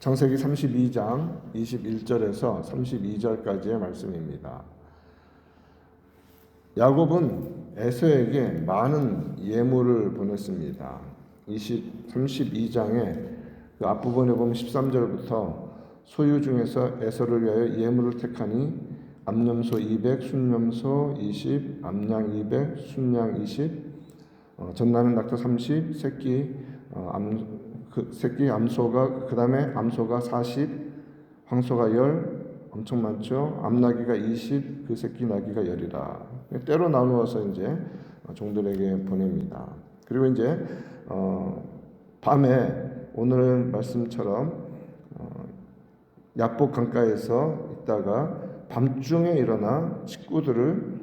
창세기 32장 21절에서 32절까지의 말씀입니다. 야곱은 에서에게 많은 예물을 보냈습니다. 32장의 그 앞부분에 보면 13절부터 소유 중에서 에서를 위하여 예물을 택하니 암염소 200, 순염소 20, 암양 200, 순양 20, 전나는 낙타 30, 새끼 암소가 그 다음에 암소가 40, 황소가 10, 엄청 많죠. 암나귀가 20, 그 새끼 나귀가 10이라. 때로 나누어서 이제 종들에게 보냅니다. 그리고 이제 밤에 오늘 말씀처럼 야복 강가에서 있다가 밤중에 일어나 식구들을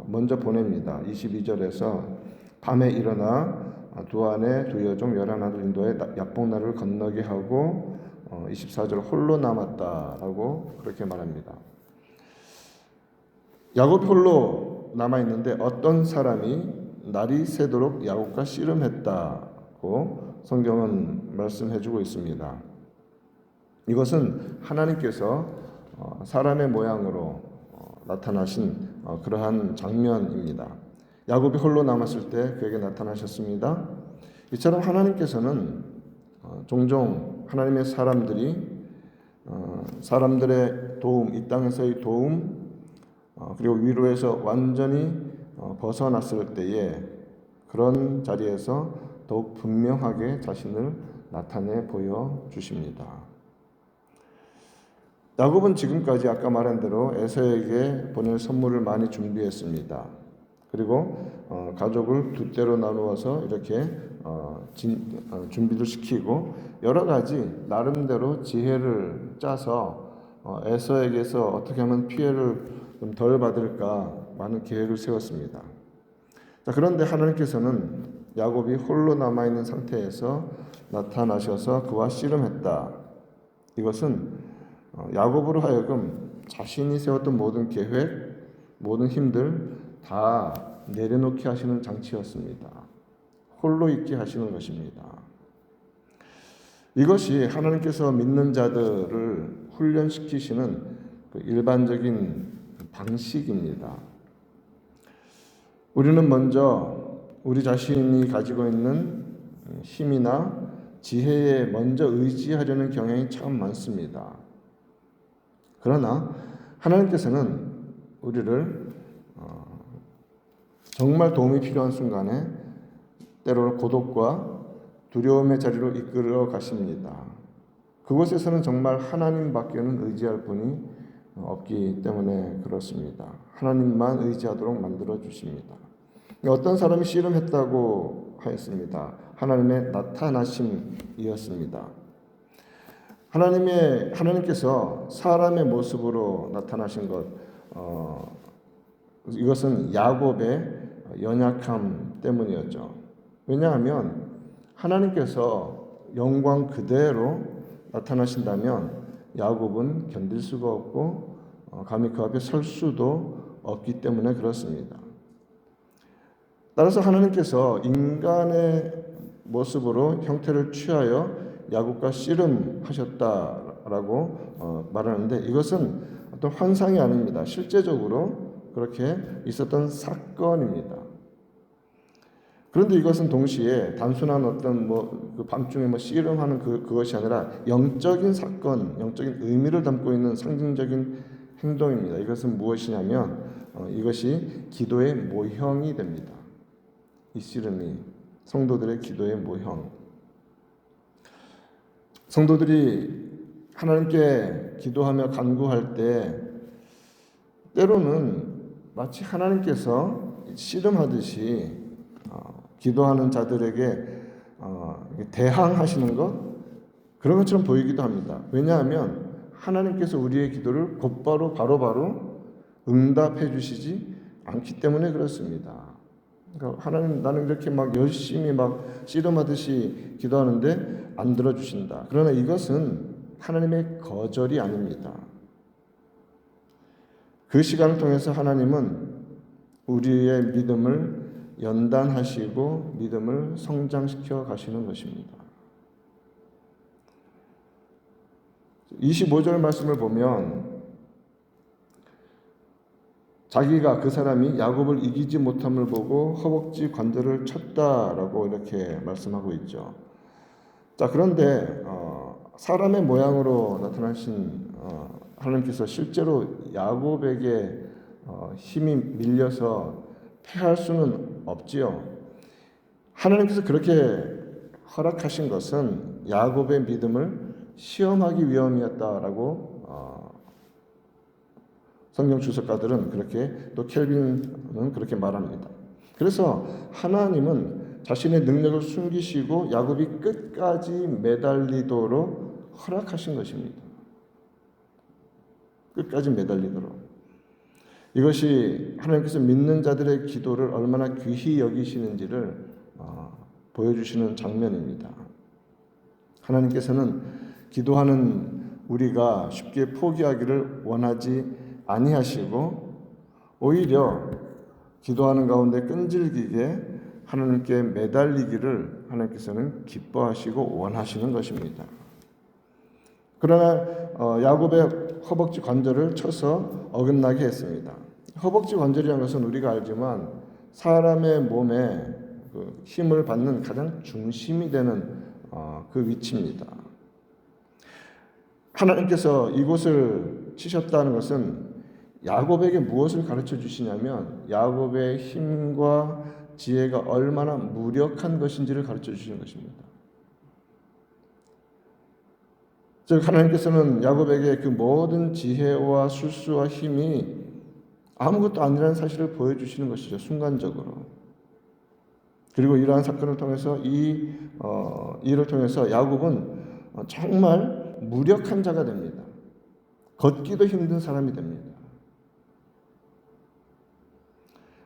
먼저 보냅니다. 22절에서 밤에 일어나 두 아내 두 여종 11아들 인도에 야복나루를 건너게 하고 24절 홀로 남았다라고 그렇게 말합니다. 야곱이 홀로 남아있는데 어떤 사람이 날이 새도록 야곱과 씨름했다고 성경은 말씀해주고 있습니다. 이것은 하나님께서 사람의 모양으로 나타나신 그러한 장면입니다. 야곱이 홀로 남았을 때 그에게 나타나셨습니다. 이처럼 하나님께서는 종종 하나님의 사람들의 도움, 이 땅에서의 도움, 그리고 위로에서 완전히 벗어났을 때에 그런 자리에서 더욱 분명하게 자신을 나타내 보여주십니다. 야곱은 지금까지 아까 말한 대로 에서에게 보낼 선물을 많이 준비했습니다. 그리고 가족을 두 때로 나누어서 이렇게 준비를 시키고 여러 가지 나름대로 지혜를 짜서 에서에게서 어떻게 하면 피해를 좀 덜 받을까 많은 계획을 세웠습니다. 자, 그런데 하나님께서는 야곱이 홀로 남아있는 상태에서 나타나셔서 그와 씨름했다. 이것은 야곱으로 하여금 자신이 세웠던 모든 계획, 모든 힘들 다 내려놓게 하시는 장치였습니다. 홀로 있게 하시는 것입니다. 이것이 하나님께서 믿는 자들을 훈련시키시는 그 일반적인 방식입니다. 우리는 먼저 우리 자신이 가지고 있는 힘이나 지혜에 먼저 의지하려는 경향이 참 많습니다. 그러나 하나님께서는 우리를 정말 도움이 필요한 순간에 때로는 고독과 두려움의 자리로 이끌어 가십니다. 그곳에서는 정말 하나님밖에는 의지할 분이 없기 때문에 그렇습니다. 하나님만 의지하도록 만들어 주십니다. 어떤 사람이 씨름했다고 하였습니다. 하나님의 나타나심이었습니다. 하나님께서 사람의 모습으로 나타나신 것, 이것은 야곱의 연약함 때문이었죠. 왜냐하면 하나님께서 영광 그대로 나타나신다면 야곱은 견딜 수가 없고 감히 그 앞에 설 수도 없기 때문에 그렇습니다. 따라서 하나님께서 인간의 모습으로 형태를 취하여 야곱과 씨름하셨다라고 말하는데 이것은 어떤 환상이 아닙니다. 실제적으로 그렇게 있었던 사건입니다. 그런데 이것은 동시에 단순한 어떤 그 밤중에 씨름하는 그것이 아니라 영적인 사건, 영적인 의미를 담고 있는 상징적인 행동입니다. 이것은 무엇이냐면 이것이 기도의 모형이 됩니다. 이 씨름이 성도들의 기도의 모형. 성도들이 하나님께 기도하며 간구할 때 때로는 마치 하나님께서 씨름하듯이 기도하는 자들에게 대항하시는 것 그런 것처럼 보이기도 합니다. 왜냐하면 하나님께서 우리의 기도를 곧바로 바로바로 응답해 주시지 않기 때문에 그렇습니다. 그러니까 하나님 나는 이렇게 열심히 씨름하듯이 기도하는데 안 들어주신다. 그러나 이것은 하나님의 거절이 아닙니다. 그 시간을 통해서 하나님은 우리의 믿음을 연단하시고 믿음을 성장시켜 가시는 것입니다. 25절 말씀을 보면 자기가 그 사람이 야곱을 이기지 못함을 보고 허벅지 관절을 쳤다라고 이렇게 말씀하고 있죠. 자, 그런데 사람의 모양으로 나타나신 하나님께서 실제로 야곱에게 힘이 밀려서 패할 수는 없지요. 하나님께서 그렇게 허락하신 것은 야곱의 믿음을 시험하기 위함이었다라고 성경 주석가들은 그렇게, 또 켈빈은 그렇게 말합니다. 그래서 하나님은 자신의 능력을 숨기시고 야곱이 끝까지 매달리도록 허락하신 것입니다. 끝까지 매달리도록. 이것이 하나님께서 믿는 자들의 기도를 얼마나 귀히 여기시는지를 보여주시는 장면입니다. 하나님께서는 기도하는 우리가 쉽게 포기하기를 원하지 아니하시고 오히려 기도하는 가운데 끈질기게 하나님께 매달리기를 하나님께서는 기뻐하시고 원하시는 것입니다. 그러나 야곱의 허벅지 관절을 쳐서 어긋나게 했습니다. 허벅지 관절이라는 것은 우리가 알지만 사람의 몸에 그 힘을 받는 가장 중심이 되는 그 위치입니다. 하나님께서 이곳을 치셨다는 것은 야곱에게 무엇을 가르쳐 주시냐면 야곱의 힘과 지혜가 얼마나 무력한 것인지를 가르쳐 주시는 것입니다. 즉 하나님께서는 야곱에게 그 모든 지혜와 술수와 힘이 아무것도 아니라는 사실을 보여주시는 것이죠. 순간적으로. 그리고 이러한 사건을 통해서 이 일을 통해서 야곱은 정말 무력한 자가 됩니다. 걷기도 힘든 사람이 됩니다.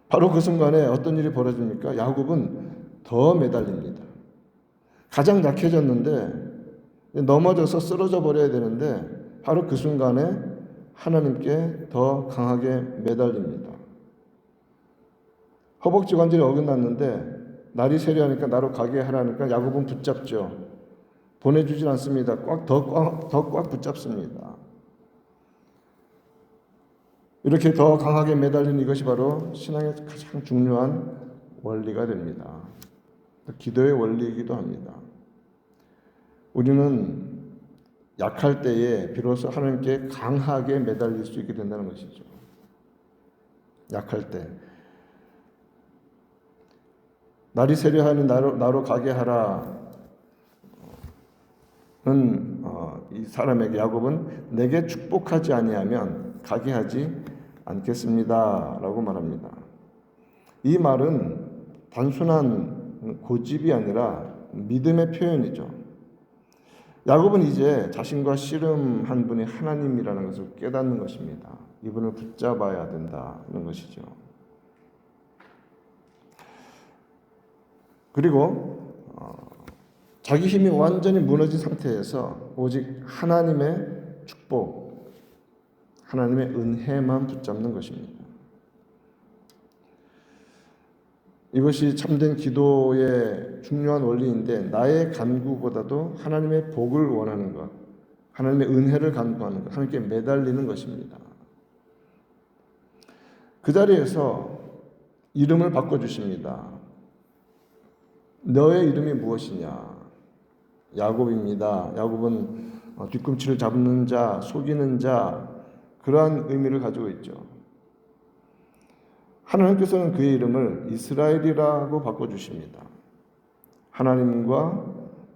바로 그 순간에 어떤 일이 벌어집니까? 야곱은 더 매달립니다. 가장 약해졌는데 넘어져서 쓰러져 버려야 되는데 바로 그 순간에 하나님께 더 강하게 매달립니다. 허벅지 관절이 어긋났는데 날이 세려하니까 나로 가게 하라니까 야곱은 붙잡죠. 보내주질 않습니다. 더 꽉 붙잡습니다. 이렇게 더 강하게 매달린 이것이 바로 신앙의 가장 중요한 원리가 됩니다. 기도의 원리이기도 합니다. 우리는 약할 때에 비로소 하나님께 강하게 매달릴 수 있게 된다는 것이죠. 약할 때. 날이 세려하니 나로 가게 하라는 이 사람에게 야곱은 내게 축복하지 아니하면 가게 하지 않겠습니다라고 말합니다. 이 말은 단순한 고집이 아니라 믿음의 표현이죠. 야곱은 이제 자신과 씨름한 분이 하나님이라는 것을 깨닫는 것입니다. 이분을 붙잡아야 된다는 것이죠. 그리고 자기 힘이 완전히 무너진 상태에서 오직 하나님의 축복, 하나님의 은혜만 붙잡는 것입니다. 이것이 참된 기도의 중요한 원리인데 나의 간구보다도 하나님의 복을 원하는 것, 하나님의 은혜를 간구하는 것, 하나님께 매달리는 것입니다. 그 자리에서 이름을 바꿔주십니다. 너의 이름이 무엇이냐? 야곱입니다. 야곱은 뒤꿈치를 잡는 자, 속이는 자, 그러한 의미를 가지고 있죠. 하나님께서는 그의 이름을 이스라엘이라고 바꿔주십니다. 하나님과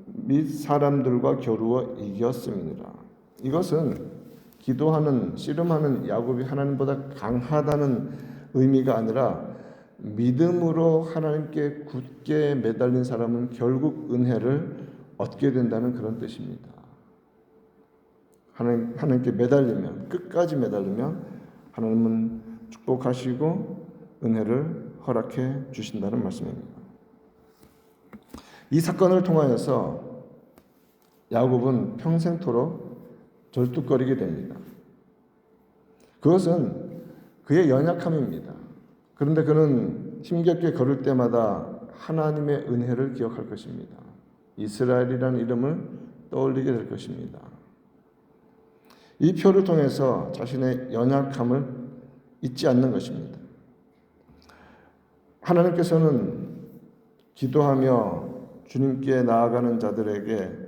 및 사람들과 겨루어 이겼음이니라. 이것은 기도하는, 씨름하는 야곱이 하나님보다 강하다는 의미가 아니라 믿음으로 하나님께 굳게 매달린 사람은 결국 은혜를 얻게 된다는 그런 뜻입니다. 하나님께 매달리면, 끝까지 매달리면 하나님은 축복하시고 은혜를 허락해 주신다는 말씀입니다. 이 사건을 통하여서 야곱은 평생토록 절뚝거리게 됩니다. 그것은 그의 연약함입니다. 그런데 그는 힘겹게 걸을 때마다 하나님의 은혜를 기억할 것입니다. 이스라엘이라는 이름을 떠올리게 될 것입니다. 이 표를 통해서 자신의 연약함을 잊지 않는 것입니다. 하나님께서는 기도하며 주님께 나아가는 자들에게,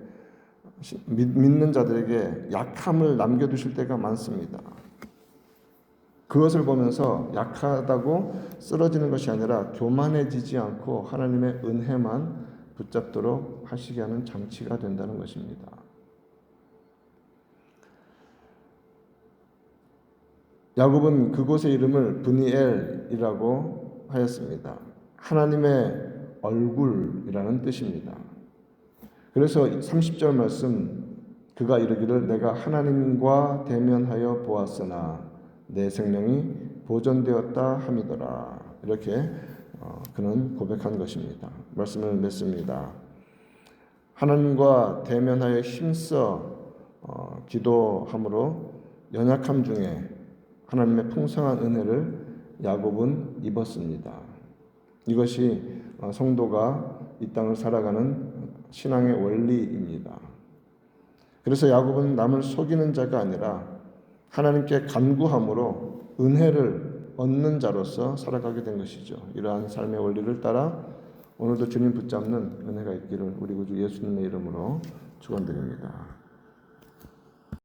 믿는 자들에게 약함을 남겨두실 때가 많습니다. 그것을 보면서 약하다고 쓰러지는 것이 아니라 교만해지지 않고 하나님의 은혜만 붙잡도록 하시게 하는 장치가 된다는 것입니다. 야곱은 그곳의 이름을 브니엘이라고 하였습니다. 하나님의 얼굴이라는 뜻입니다. 그래서 30절 말씀, 그가 이르기를 내가 하나님과 대면하여 보았으나 내 생명이 보존되었다 함이더라. 이렇게 그는 고백한 것입니다. 말씀을 맺습니다. 하나님과 대면하여 힘써 기도함으로 연약함 중에 하나님의 풍성한 은혜를 야곱은 입었습니다. 이것이 성도가 이 땅을 살아가는 신앙의 원리입니다. 그래서 야곱은 남을 속이는 자가 아니라 하나님께 간구함으로 은혜를 얻는 자로서 살아가게 된 것이죠. 이러한 삶의 원리를 따라 오늘도 주님 붙잡는 은혜가 있기를 우리 구주 예수님의 이름으로 축원드립니다.